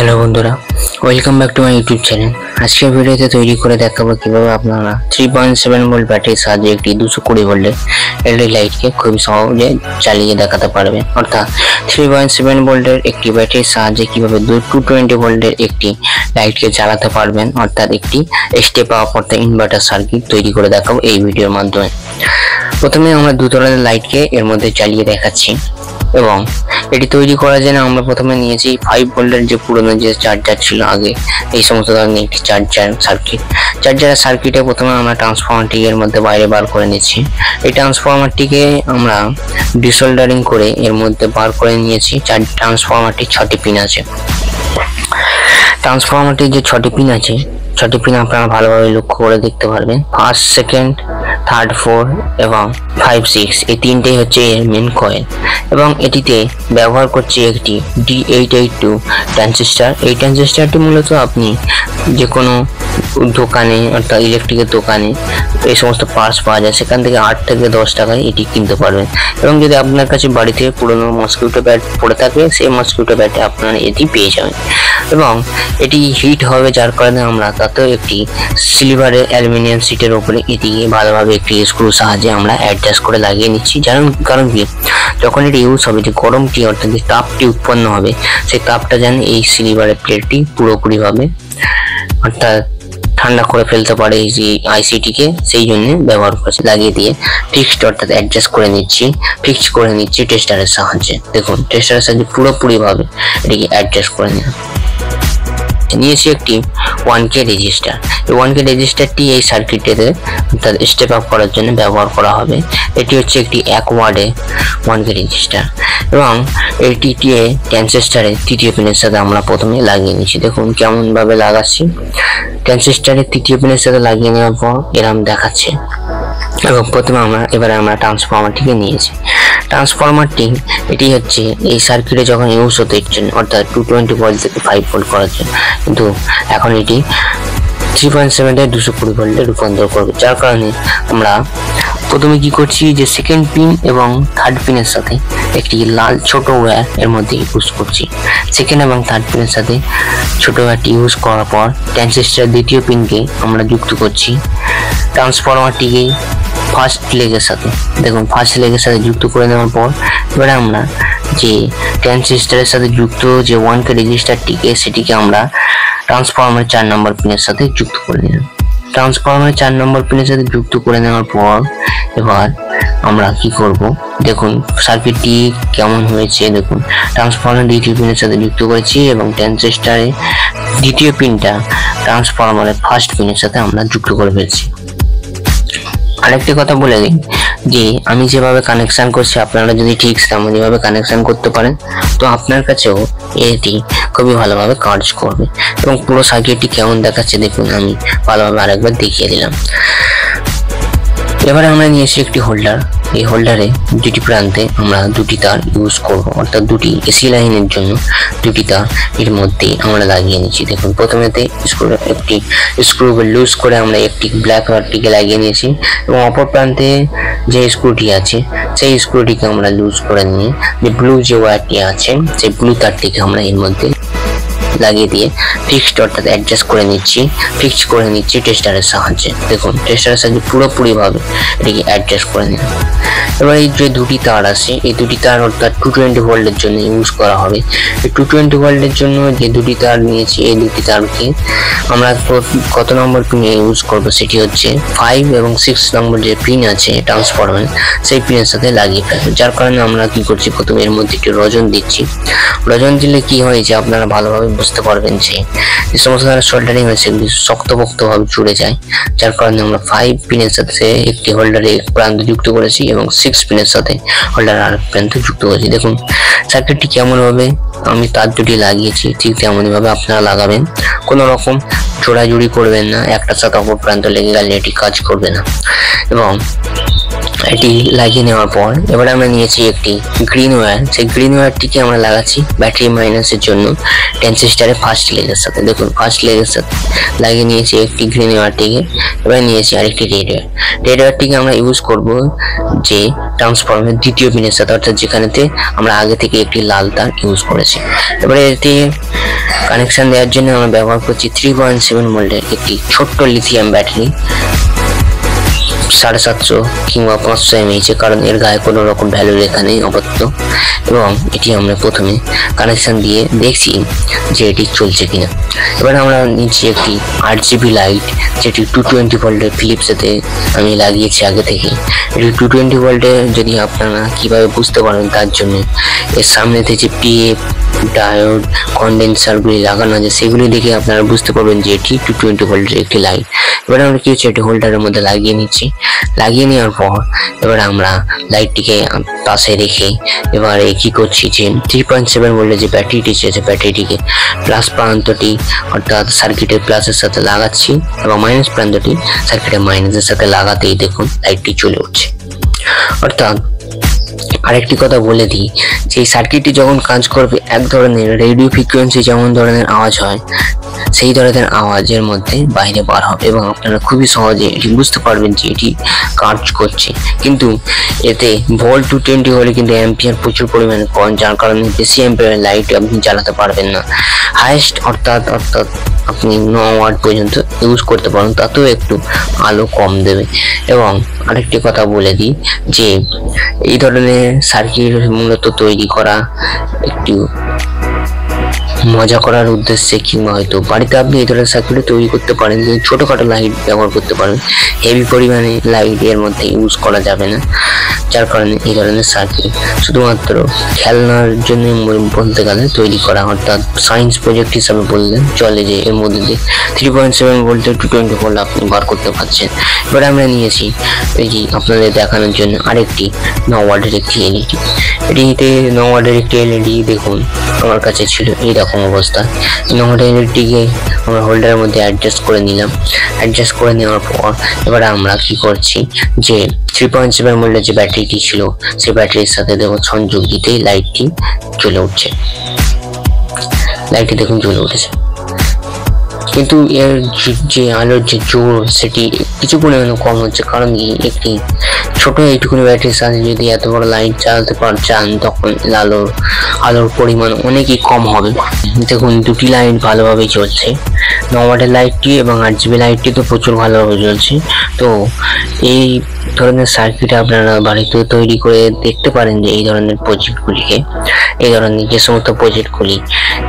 Hello বন্ধুরা, welcome back to my YouTube channel. আজকের ভিডিওতে তৈরি করে দেখাবো কিভাবে আপনারা 3.7 ভোল্ট ব্যাটারির সাহায্যে একটি 220 ভোল্টের এলইডি লাইটকে খুব সহজে চালিয়ে দেখাতে পারবে। অর্থাৎ 3.7 ভোল্টের একটি ব্যাটারির সাহায্যে কিভাবে 220 ভোল্টের একটি লাইটকে চালাতে পারবেন, অর্থাৎ একটি স্টেপ আপ অর্থাৎ ইনভার্টার সার্কিট তৈরি করে দেখাবো এই ভিডিওর মাধ্যমে। প্রথমে আমরা দু ধরনের লাইটকে এর মধ্যে চালিয়ে দেখাচ্ছি এবং এটি তৈরি করার জন্য আমরা প্রথমে নিয়েছি 5 ভোল্টের যে পুরনো যে চার্জার ছিল আগে, এই সমস্ত ধরনের একটি চার্জারের সার্কিটে প্রথমে আমরা ট্রান্সফরমারটি এর মধ্যে বাইরে বার করে নিচ্ছি। এই ট্রান্সফরমারটিকে আমরা ডিসোল্ডারিং করে এর মধ্যে বার করে নিয়েছি। ট্রান্সফরমারটি 6টি পিন আছে। ট্রান্সফরমারটির যে 6টি পিন আছে, 6টি পিন আপনারা ভালোভাবে লক্ষ্য করে দেখতে পারবেন। ফার্স্ট, সেকেন্ড, থার্ড, 4 এবং 5, 6 এই তিনটেই হচ্ছে এর মেন কয়েল এবং এটিতে ব্যবহার করছি একটি D882 ট্রানজিস্টর। এই ট্রানজিস্টরটি মূলত আপনি যে কোনো দোকানে অর্থাৎ ইলেকট্রিকের দোকানে এই সমস্ত পার্টস পাওয়া যায়, সেখান থেকে 8 থেকে 10 টাকায় এটি কিনতে পারবেন। এবং যদি আপনার কাছে বাড়িতে পুরনো মসকিউটো ব্যাট পড়ে থাকে, সেই মসকিউটো ব্যাটে আপনারা এটি পেয়ে যাবেন এবং এটি হিট হবে, যার কারণে আমরা তাতেও একটি সিলভারের অ্যালুমিনিয়াম সিটের উপরে এটিকে ভালোভাবে একটি স্ক্রু সাহায্যে আমরা অ্যাডজাস্ট করে লাগিয়ে নিচ্ছি। কারণ কি, যখন এটি ইউজ হবে, যে গরমটি অর্থাৎ যে তাপটি উৎপন্ন হবে, সেই তাপটা যেন এই সিলভারের প্লেটটি পুরোপুরিভাবে অর্থাৎ ঠান্ডা করে ফেলতে পারে এই যে আইসিটিকে, সেই জন্য ব্যবহার করছি। লাগিয়ে দিয়ে ফিক্সড অর্থাৎ অ্যাডজাস্ট করে নিচ্ছি টেস্টারের সাহায্যে। দেখুন, টেস্টারের সাহায্যে পুরোপুরিভাবে এটিকে অ্যাডজাস্ট করে নিয়েছি একটি 1K রেজিস্টার। এই 1K রেজিস্টারটি এই সার্কিটেতে অর্থাৎ স্টেপ আপ করার জন্য ব্যবহার করা হবে। এটি হচ্ছে একটি 1 ওয়াটের 1K রেজিস্টার এবং এটিকে ট্রানজিস্টরের 3য় পিনের সাথে আমরা প্রথমে লাগিয়ে নিচ্ছি। দেখুন কেমন ভাবে লাগাচ্ছি। ট্রানজিস্টরের 3য় পিনের সাথে লাগিয়ে নেওয়ার পর এরকম দেখাচ্ছে এবং প্রথমে এবারে আমরা ট্রান্সফরমারটিকে নিয়েছি। ট্রান্সফরমারটি এটি হচ্ছে এই সার্কিটে যখন ইউজ হতো এর জন্য, অর্থাৎ 220 ভোল্ট থেকে 5 ভোল্ট করার জন্য, কিন্তু এখন এটি 3.7 থেকে 220 ভোল্টে রূপান্তর করবে। যার কারণে আমরা প্রথমে কি করছি, যে সেকেন্ড পিন এবং থার্ড পিনের সাথে একটি লাল ছোট ওয়্যার এর মধ্যে ইউজ করছি। সেকেন্ড এবং থার্ড পিনের সাথে ছোট ওয়্যারটি ইউজ করার পর ট্রানজিস্টরের 2য় পিনকে আমরা যুক্ত করছি ট্রান্সফরমারটিকে ফার্স্ট লেগের সাথে। দেখুন, ফার্স্ট লেগের সাথে যুক্ত করে নেওয়ার পর এবারে আমরা যে ট্রানজিস্টরের সাথে যুক্ত যে 1K রেজিস্টারটিকে, সেটিকে আমরা ট্রান্সফরমারের 4 নম্বর পিনের সাথে যুক্ত করে নিলাম। ট্রান্সফরমারের 4 নম্বর পিনের সাথে যুক্ত করে নেওয়ার পর এবার আমরা কি করব, দেখুন সার্কিটটি কেমন হয়েছে। দেখুন, ট্রান্সফরমারের 2য় পিনের সাথে যুক্ত করেছি এবং ট্রানজিস্টরের 2য় পিনটা ট্রান্সফরমারের ফার্স্ট পিনের সাথে আমরা যুক্ত করে ফেলছি। আরেকটি কথা বলে দিই, যে আমি যেভাবে কানেকশন করছি, আপনারা যদি ঠিক তেমনইভাবে কানেকশন করতে পারেন, তো আপনার কাছেও এটি খুবই ভালোভাবে কাজ করবে। এবং পুরো সার্কিটটি কেমন দেখাচ্ছে দেখুন, আমি ভালোভাবে আরেকবার দেখিয়ে দিলাম। এবারে আমরা নিয়েছি একটি হোল্ডার। এই হোল্ডারে 2টি প্রান্তে আমরা 2টি তার ইউজ করব, অর্থাৎ 2টি এসি লাইনের জন্য 2টি তার এর মধ্যে আমরা লাগিয়ে নিচ্ছি। দেখুন, প্রথমেতে একটি স্ক্রু লুজ করে আমরা একটি ব্ল্যাক ওয়্যারটিকে লাগিয়ে নিয়েছি এবং অপর প্রান্তে যে স্ক্রুটি আছে, সেই স্ক্রুটিকে আমরা লুজ করে নিয়ে যে ব্লু যে ওয়্যারটি আছে, সেই ব্লু তারটিকে আমরা এর মধ্যে লাগিয়ে দিয়ে ফিক্সড অর্থাৎ অ্যাডজাস্ট করে নিচ্ছি টেস্টারের সাহায্যে। দেখুন, টেস্টারের সাহায্যে পুরোপুরিভাবে এটিকে অ্যাডজাস্ট করে নিন। এবার এই যে 2টি তার আছে, এই 2টি তার অর্থাৎ 220 ভোল্টের জন্য ইউজ করা হবে। এই 220 ভোল্টের জন্য যে 2টি তার নিয়েছি, এই 2টি তারকে আমরা কত নম্বর পিনে ইউজ করব, সেটি হচ্ছে 5 এবং 6 নম্বর যে পিন আছে ট্রান্সফরমার, সেই পিনের সাথে লাগিয়ে ফেলবো। যার কারণে আমরা কি করছি, প্রথমে এর মধ্যে একটু রজন দিচ্ছি। রজন দিলে কি হয়েছে আপনারা ভালোভাবে বুঝতে পারবেন, যে সমস্ত ধরনের সোল্ডারিং হয়েছে সেগুলি শক্তপোক্তভাবে জুড়ে যায়। যার কারণে আমরা 5 পিনের সাথে একটি হোল্ডারে এক প্রান্ত যুক্ত করেছি এবং 6 পিনের সাথে হোল্ডার আর প্রান্ত যুক্ত করেছি। দেখুন সার্কিটটি কেমনভাবে আমি তার 2টি লাগিয়েছি, ঠিক তেমনইভাবে আপনারা লাগাবেন। কোনো রকম জোড়াজুড়ি করবেন না, একটার সাথে অপর প্রান্ত লেগে গেলে এটি কাজ করবে না। এবং এটি লাগিয়ে নেওয়ার পর এবার আমরা নিয়েছি একটি গ্রিন ওয়্যার। সেই গ্রিন ওয়্যারটিকে আমরা লাগাচ্ছি ব্যাটারি মাইনাসের জন্য ট্রানজিস্টরের ফার্স্ট লেগের সাথে। দেখুন ফার্স্ট লেগের সাথে লাগিয়ে নিয়েছি একটি গ্রিন ওয়্যারটিকে। এবার নিয়েছি আরেকটি রেড ওয়্যার। রেড ওয়্যারটিকে আমরা ইউজ করব যে ট্রান্সফরমারের দ্বিতীয় পিনের সাথে, অর্থাৎ যেখানেতে আমরা আগে থেকে একটি লাল তার ইউজ করেছি। এবারে এতে কানেকশন দেওয়ার জন্য আমরা ব্যবহার করছি 3.7 ভোল্টের একটি ছোট্ট লিথিয়াম ব্যাটারি 750 কিংবা 500 mAh, কারণ এর গায়ে কোনো রকম ভ্যালু লেখা নেই আপাতত। এবং এটি আমরা প্রথমে কানেকশন দিয়ে দেখছি যে এটি চলছে কিনা। এবার আমরা নিচ্ছি একটি RGB লাইট, যেটি 220 ভোল্টের ফিলিপসেতে আমি লাগিয়েছি আগে থেকে। এটি 220 ভোল্টের, যদি আপনারা কিভাবে বুঝতে পারেন তার জন্য এর সামনে থেকে PF ডায়োড কন্ডেন্সারগুলি লাগানো আছে, সেগুলি দেখে আপনারা বুঝতে পারবেন যে এটি 220 ভোল্টের একটি লাইট। এবার আমরা কি হচ্ছে এটি হোল্ডারের মধ্যে লাগিয়ে নিচ্ছি। লাগিয়ে নেওয়ার পর এবার আমরা লাইটটিকে পাশে রেখে এবারে কি করছি যে 3.7 ভোল্টের যে ব্যাটারিটি আছে ব্যাটারিটিকে প্লাস প্রান্তটি অর্থাৎ সার্কিটের প্লাসের সাথে লাগাচ্ছি এবং মাইনাস প্রান্তটি সার্কিটের মাইনাসের সাথে লাগাতেই দেখুন লাইটটি জ্বলে উঠছে। অর্থাৎ আরেকটি কথা বলে দিই যে এই সার্কিটটি যখন কাজ করবে এক ধরনের রেডিও ফ্রিকোয়েন্সি যেমন ধরনের আওয়াজ হয় সেই ধরনের আওয়াজের মধ্যে বাইরে বার হবে এবং আপনারা খুবই সহজে এটি বুঝতে পারবেন যে এটি কাজ করছে। কিন্তু এতে ভোল্ট 220 হলে কিন্তু অ্যাম্পিয়ার প্রচুর পরিমাণে কম, যার কারণে বেশি অ্যাম্পিয়ারের লাইট আপনি জ্বালাতে পারবেন না। হাইয়েস্ট অর্থাৎ আপনি 9 ওয়াট পর্যন্ত ইউজ করতে পারেন, তাতেও একটু আলো কম দেবে। এবং আরেকটি কথা বলে দিই যে এই ধরনের সার্কিট মূলত তৈরি করা একটু মজা করার উদ্দেশ্যে কিংবা হয়তো বাড়িতে আপনি এই ধরনের সার্কিট তৈরি করতে পারেন, যে ছোটোখাটো লাইট ব্যবহার করতে পারেন। হেভি পরিমাণে লাইট এর মধ্যে ইউজ করা যাবে না, যার কারণে এই ধরনের সার্কিট শুধুমাত্র খেলনার জন্য বলতে গেলে তৈরি করা, অর্থাৎ সায়েন্স প্রজেক্ট হিসাবে বললে চলে যে এর মধ্যে দিয়ে 3.7 ভোল্টের 220 ভোল্ট আপনি বার করতে পারছেন। এবার আমরা নিয়েছি এই যে আপনাদের দেখানোর জন্য আরেকটি 9 ওয়াটের একটি এলইডি। এটিতে 9 ওয়াটের একটি এলইডি দেখুন আমার কাছে ছিল এইরকম অবস্থা। 9 ওয়াটের এলইডিকে আমরা হোল্ডারের মধ্যে অ্যাডজাস্ট করে নিলাম। অ্যাডজাস্ট করে নেওয়ার পর এবার আমরা কি করছি যে 3.7 ভোল্টের যে ব্যাটারিটি ছিল সেই ব্যাটারির সাথে দেখুন সংযোগ দিতেই লাইটটি জ্বলে উঠছে। লাইটটি দেখুন জ্বলে উঠেছে, কিন্তু এর যে আলোর যে জোর সেটি কিছু পরিমাণে কম হচ্ছে, কারণ একটি ছোট এইটুকুনি ব্যাটারির সাথে যদি এত বড় লাইট চালাতে চান তখন আলোর পরিমাণ অনেকই কম হবে। দেখুন দুটি লাইট ভালোভাবেই চলছে, 9 ওয়াটের লাইটটি এবং RGB লাইটটি তো প্রচুর ভালোভাবে চলছে। তো এই ধরনের সার্কিট আপনারা বাড়িতে তৈরি করে দেখতে পারেন যে এই ধরনের প্রজেক্টগুলিকে, এই ধরনের যে সমস্ত প্রজেক্টগুলি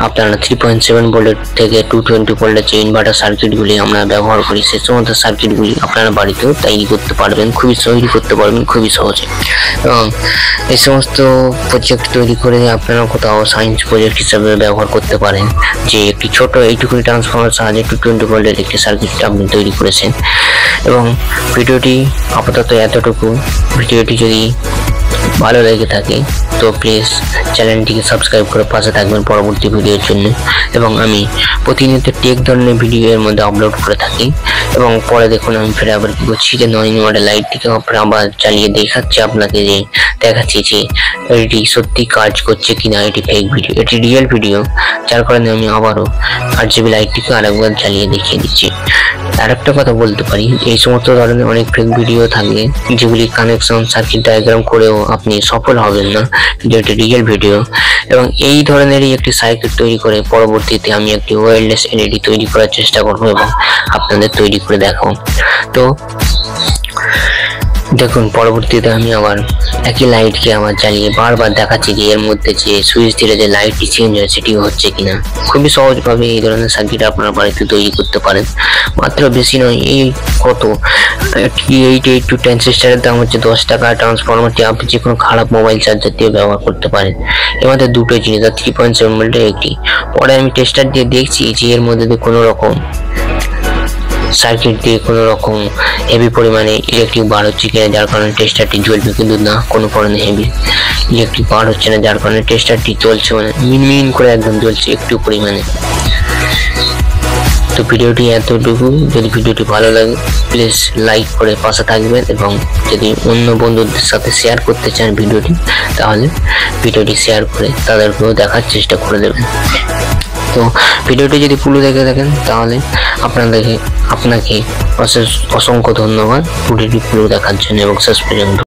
আপনারা 3.7 ভোল্টের থেকে 220 ভোল্টের যে ইনভার্টার সার্কিটগুলি আমরা ব্যবহার করি সেই সমস্ত সার্কিটগুলি আপনারা বাড়িতেও তৈরি করতে পারবেন, খুবই সহজে। এবং এই সমস্ত প্রজেক্ট তৈরি করে আপনারা কোথাও সায়েন্স প্রজেক্ট হিসাবে ব্যবহার করতে পারেন, যে একটি ছোট এইটুকুনি ট্রান্সফরমার সাহায্যে 220 ভোল্টের একটি সার্কিট আপনি তৈরি করেছেন। এবং ভিডিওটি আপাতত এতটুকু। ভিডিওটি যদি ভালো লেগে থাকে তো প্লিজ চ্যানেলটিকে সাবস্ক্রাইব করে পাশে থাকবেন পরবর্তী ভিডিওর জন্য। এবং আমি প্রতিনিয়ত টেক ধরনের ভিডিও এর মধ্যে আপলোড করে থাকি। এবং পরে দেখুন আমি ফের আবার কি করছি যে 9 ওয়াটের লাইটটিকে আবার চালিয়ে দেখাচ্ছি যে এটি সত্যি কাজ করছে কিনা। এটি ফেক ভিডিও, এটি রিয়েল ভিডিও, যার কারণে আমি আবারও RGB লাইটটিকে আরেকবার চালিয়ে দেখিয়ে দিচ্ছি। আরেকটা কথা বলতে পারি, এই সমস্ত ধরনের অনেক ফেক ভিডিও থাকে যেগুলি কানেকশন সার্কিট ডায়াগ্রাম করেও আপনি সফল হবেন না, কিন্তু এটি রিয়েল ভিডিও। এবং এই ধরনেরই একটি সার্কিট তৈরি করে পরবর্তীতে আমি একটি ওয়্যারলেস এলইডি তৈরি করার চেষ্টা করব এবং আপনাদের তৈরি করে দেখাবো। তো দেখুন পরবর্তীতে আমি আবার একই লাইটকে আবার জ্বালিয়ে বারবার দেখাচ্ছি যে এর মধ্যে যে সুইচ দিলে যে লাইটটি চেঞ্জ হয় সেটি হচ্ছে কিনা। খুবই সহজভাবে এই ধরনের সার্কিট আপনারা বাড়িতে তৈরি করতে পারেন, মাত্র বেশি নয়। এই কত 882 ট্রানজিস্টরের দাম হচ্ছে 10 টাকা। ট্রান্সফরমারটি আপনি যে কোনো খারাপ মোবাইল চার্জার দিয়ে ব্যবহার করতে পারেন। এর মধ্যে দুটো জিনিস, 3.7 ভোল্টের একটি। পরে আমি টেস্টার দিয়ে দেখছি যে এর মধ্যে কোনো রকম সার্কিট দিয়ে কোনো রকম হেভি পরিমাণে ইলেকট্রিক বার হচ্ছে কিনা, যার কারণে টেস্টারটি জ্বলবে, কিন্তু না কোনো পরিমাণে হেভি ইলেকট্রিক বার হচ্ছে না, যার কারণে টেস্টারটি চলছে, মানে মিনমিন করে একদম জ্বলছে একটু পরিমাণে। তো ভিডিওটি এতটুকু। যদি ভিডিওটি ভালো লাগে প্লিজ লাইক করে পাশে থাকবেন, এবং যদি অন্য বন্ধুদের সাথে শেয়ার করতে চান ভিডিওটি, তাহলে ভিডিওটি শেয়ার করে তাদেরকেও দেখার চেষ্টা করে দেবেন। তো ভিডিওটি যদি পুরো দেখে থাকেন তাহলে আপনাকে অসংখ্য ধন্যবাদ ভিডিওটি পুরো দেখার জন্য এবং শেষ পর্যন্ত।